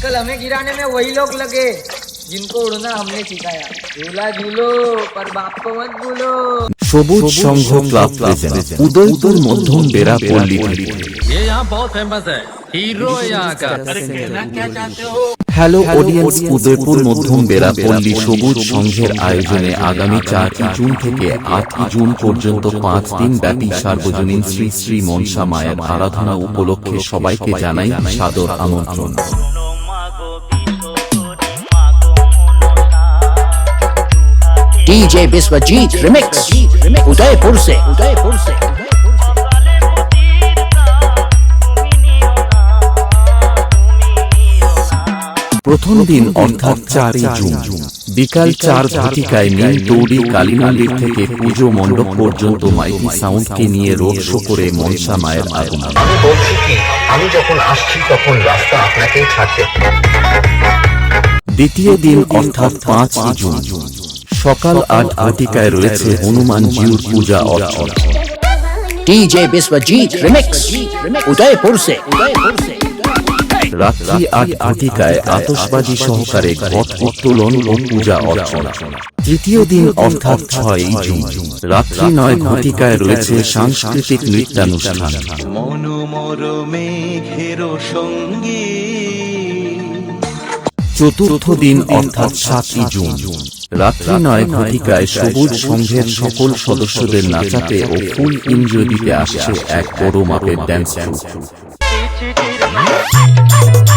कल हमें गिराने में वही लोग लगे जिनको उड़ना हमने सिखाया। झूला झूलो पर बाप को मत भूलो। সবুজ সংঘ ক্লাব প্রেজেন্ট উদয়পুর মধ্যম বেড়া পল্লী। ये यहाँ बहुत फेमस है, हीरो है यहाँ का। क्या चाहते हो? হ্যালো অডিয়েন্স, উদয়পুর মধ্যম বেড়া পল্লী সবুজ সংঘের আয়োজনে আগামী 4 জুন থেকে 8 জুন পর্যন্ত 5 দিন ব্যাপী সার্বজনীন শ্রী শ্রী মনসা মায়ের আরাধনা উপলক্ষে সবাইকে জানাই সাদর আমন্ত্রণ। DJ Biswajit Remix उदयपुर से প্রথম দিন অর্থাৎ 4 জুন বিকাল 4 ঘটিকায় নীল দৌড়ি কালী মন্দির থেকে পুজো মণ্ডপ পর্যন্ত মাইকি সাউন্ডকে নিয়ে রোড শো করে মনসা মায়ের আগমন। আমি বলছি কি, আমি যখন আসছি তখন রাস্তা আপনাকেই ছাড়তে। দ্বিতীয় দিন অর্থাৎ 5 জুন সকাল 8 ঘটিকায় রয়েছে হনুমানজির পূজা অর্চনা। DJ Biswajit Remix उदयपुर से রাত্রি 8 ঘটিকায় আতশবাজি সহকারে ঘট উত্তোলন ও পূজা অর্চনা। তৃতীয় দিন অর্থাৎ 6 জুন রাত্রি 9 ঘটিকায় রয়েছে সাংস্কৃতিক নৃত্যানুষ্ঠান। চতুর্থ দিন অর্থাৎ 7 জুন রাত্রি 9 ঘটিকায় সবুজ সংঘের সকল সদস্যদের নাচাতে ও ফুল এনজয় দিতে আসছে এক বড় মাপের dance troop.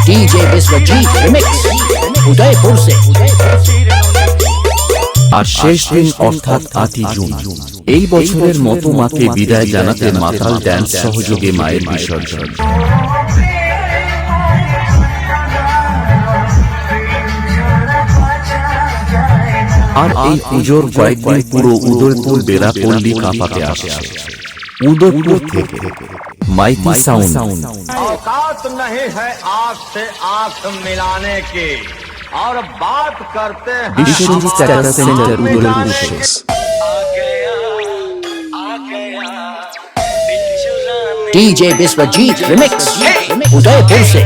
DJ Biswajit Remix Udaipur से আর শেষ দিন অর্থাৎ 8 জুন এই বছরের মতো মাকে বিদায় জানাতে মাতাল ড্যান্স সহযোগে মায়ের বিসর্জন। আর এই পুজোর কয়েকদিন পুরো উদয়পুর বেড়া পল্লী কাঁপাতে আসছে। উদয়পুর থেকে মাইকি সাউন্ড। औकात नहीं है आँख से आँख मिलाने की और बात करते हैं বিশ্বজিৎ চাকা সেন্টার উদয়পুর থেকে। DJ Biswajit Remix उदयपुर से